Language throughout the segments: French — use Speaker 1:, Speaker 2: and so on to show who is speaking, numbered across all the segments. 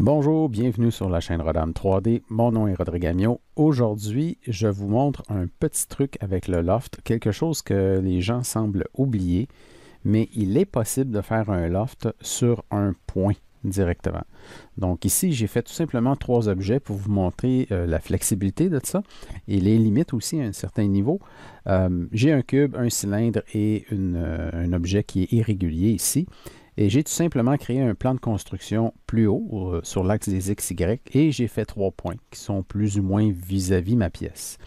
Speaker 1: Bonjour, bienvenue sur la chaîne Rodam 3D. Mon nom est Rodrigue Amiot. Aujourd'hui, je vous montre un petit truc avec le loft, quelque chose que les gens semblent oublier, mais il est possible de faire un loft sur un point directement. Donc ici, j'ai fait tout simplement 3 objets pour vous montrer la flexibilité de ça et les limites aussi à un certain niveau. J'ai un cube, un cylindre et un objet qui est irrégulier ici. Et j'ai tout simplement créé un plan de construction plus haut sur l'axe des XY et j'ai fait 3 points qui sont plus ou moins vis-à-vis ma pièce.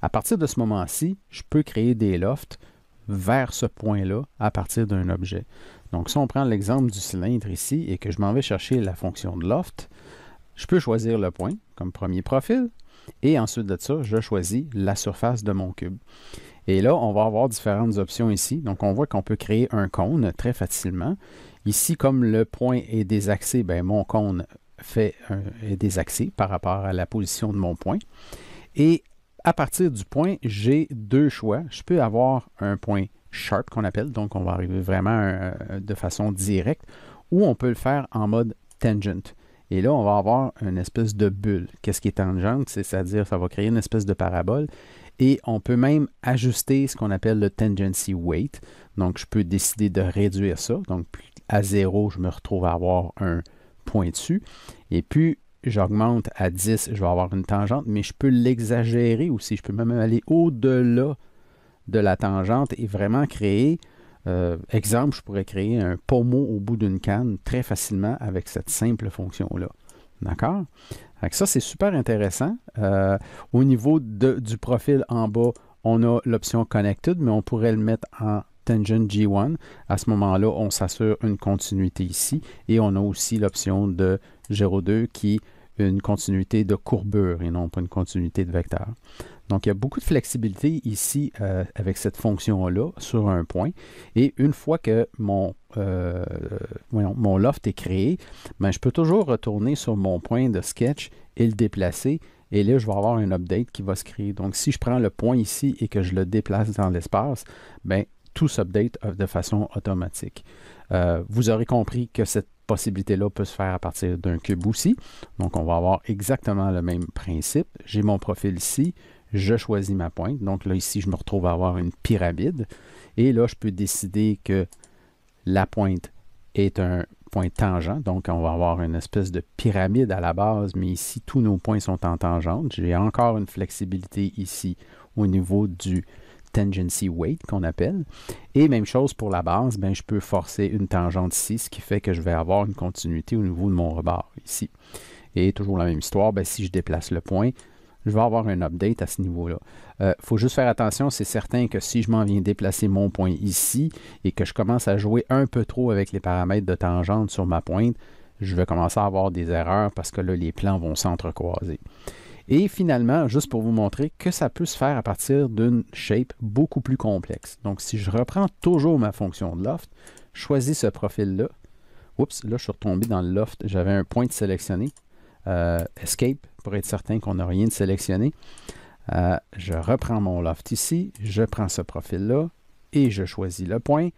Speaker 1: À partir de ce moment-ci, je peux créer des lofts vers ce point-là à partir d'un objet. Donc si on prend l'exemple du cylindre ici et que je m'en vais chercher la fonction de loft, je peux choisir le point comme premier profil et ensuite de ça, je choisis la surface de mon cube. Et là, on va avoir différentes options ici. Donc, on voit qu'on peut créer un cône très facilement. Ici, comme le point est désaxé, bien, mon cône est désaxé par rapport à la position de mon point. Et à partir du point, j'ai 2 choix. Je peux avoir un point sharp qu'on appelle, donc on va arriver vraiment de façon directe, ou on peut le faire en mode tangent. Et là, on va avoir une espèce de bulle. Qu'est-ce qui est tangente? C'est-à-dire, ça va créer une espèce de parabole. Et on peut même ajuster ce qu'on appelle le tangency weight. Donc, je peux décider de réduire ça. Donc, à 0, je me retrouve à avoir un point dessus. Et puis, j'augmente à 10, je vais avoir une tangente, mais je peux l'exagérer aussi. Je peux même aller au-delà de la tangente et vraiment créer, exemple, je pourrais créer un pommeau au bout d'une canne très facilement avec cette simple fonction-là. D'accord? Ça, c'est super intéressant. Au niveau du profil en bas, on a l'option Connected, mais on pourrait le mettre en Tangent G1. À ce moment-là, on s'assure une continuité ici. Et on a aussi l'option de 0,2 qui est une continuité de courbure et non pas une continuité de vecteur. Donc, il y a beaucoup de flexibilité ici avec cette fonction-là sur un point. Et une fois que mon loft est créé, ben, je peux toujours retourner sur mon point de sketch et le déplacer. Et là, je vais avoir un update qui va se créer. Donc, si je prends le point ici et que je le déplace dans l'espace, ben, tout s'update de façon automatique. Vous aurez compris que cette possibilité-là peut se faire à partir d'un cube aussi. Donc, on va avoir exactement le même principe. J'ai mon profil ici. Je choisis ma pointe. Donc là, ici, je me retrouve à avoir une pyramide. Et là, je peux décider que la pointe est un point tangent. Donc, on va avoir une espèce de pyramide à la base, mais ici, tous nos points sont en tangente. J'ai encore une flexibilité ici au niveau du tangency weight qu'on appelle. Et même chose pour la base, ben, je peux forcer une tangente ici, ce qui fait que je vais avoir une continuité au niveau de mon rebord ici. Et toujours la même histoire, ben, si je déplace le point, je vais avoir un update à ce niveau-là. Faut juste faire attention, c'est certain que si je m'en viens déplacer mon point ici et que je commence à jouer un peu trop avec les paramètres de tangente sur ma pointe, je vais commencer à avoir des erreurs parce que là, les plans vont s'entrecroiser. Et finalement, juste pour vous montrer que ça peut se faire à partir d'une shape beaucoup plus complexe. Donc, si je reprends toujours ma fonction de loft, je choisis ce profil-là. Oups, là, je suis retombé dans le loft. J'avais un point de sélectionné. Escape, pour être certain qu'on n'a rien de sélectionné. Je reprends mon loft ici, je prends ce profil-là et je choisis le point.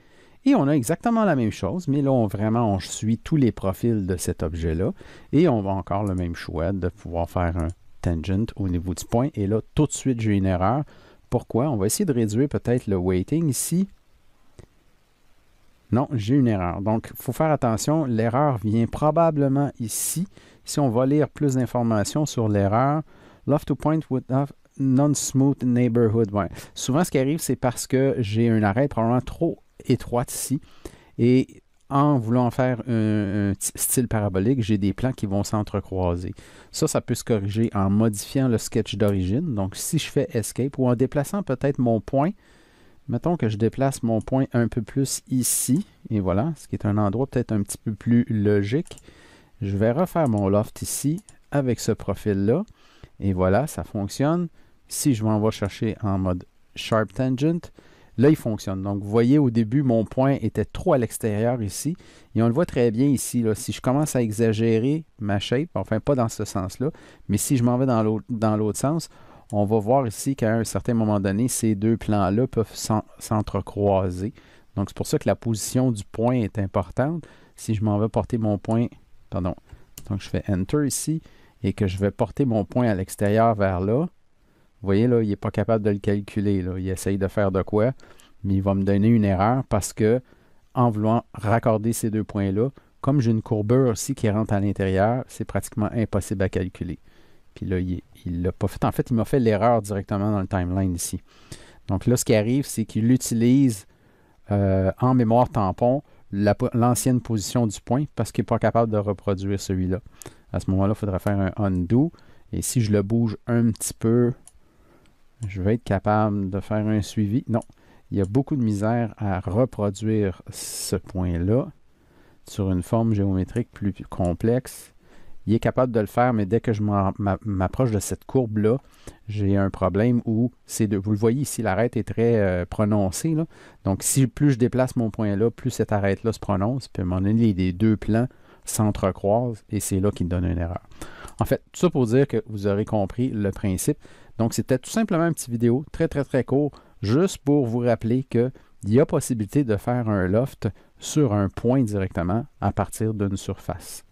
Speaker 1: Et on a exactement la même chose, mais là, on suit tous les profils de cet objet-là. Et on va encore le même choix de pouvoir faire un tangent au niveau du point. Et là, tout de suite, j'ai une erreur. Pourquoi? On va essayer de réduire peut-être le weighting ici. Non, j'ai une erreur. Donc, il faut faire attention. L'erreur vient probablement ici. Si on va lire plus d'informations sur l'erreur, loft to point with non-smooth neighborhood. Ouais. Souvent, ce qui arrive, c'est parce que j'ai un arête probablement trop étroite ici. Et en voulant faire un style parabolique, j'ai des plans qui vont s'entrecroiser. Ça peut se corriger en modifiant le sketch d'origine. Donc, si je fais Escape ou en déplaçant peut-être mon point, mettons que je déplace mon point un peu plus ici, et voilà, ce qui est un endroit peut-être un petit peu plus logique. Je vais refaire mon loft ici avec ce profil-là, et voilà, ça fonctionne. Si je m'en vais chercher en mode Sharp Tangent, là, il fonctionne. Donc, vous voyez, au début, mon point était trop à l'extérieur ici, et on le voit très bien ici. Là, si je commence à exagérer ma shape, enfin, pas dans ce sens-là, mais si je m'en vais dans l'autre sens, on va voir ici qu'à un certain moment donné, ces deux plans-là peuvent s'entrecroiser. Donc, c'est pour ça que la position du point est importante. Si je m'en vais porter mon point, Donc, je fais Enter ici et que je vais porter mon point à l'extérieur vers là. Vous voyez, là, il n'est pas capable de le calculer. Là. Il essaye de faire de quoi, mais il va me donner une erreur parce que, en voulant raccorder ces deux points-là, comme j'ai une courbure aussi qui rentre à l'intérieur, c'est pratiquement impossible à calculer. Puis là, il ne l'a pas fait. En fait, il m'a fait l'erreur directement dans le timeline ici. Donc là, ce qui arrive, c'est qu'il utilise en mémoire tampon l'ancienne position du point parce qu'il n'est pas capable de reproduire celui-là. À ce moment-là, il faudrait faire un undo. Et si je le bouge un petit peu, je vais être capable de faire un suivi. Non, il y a beaucoup de misère à reproduire ce point-là sur une forme géométrique plus complexe. Il est capable de le faire, mais dès que je m'approche de cette courbe-là, j'ai un problème où vous le voyez ici, l'arête est très prononcée. Là. Donc, plus je déplace mon point là, plus cette arête-là se prononce. Puis à un moment donné, les deux plans s'entrecroisent et c'est là qu'il donne une erreur. En fait, tout ça pour dire que vous aurez compris le principe. Donc, c'était tout simplement une petite vidéo très, très, très court, juste pour vous rappeler qu'il y a possibilité de faire un loft sur un point directement à partir d'une surface.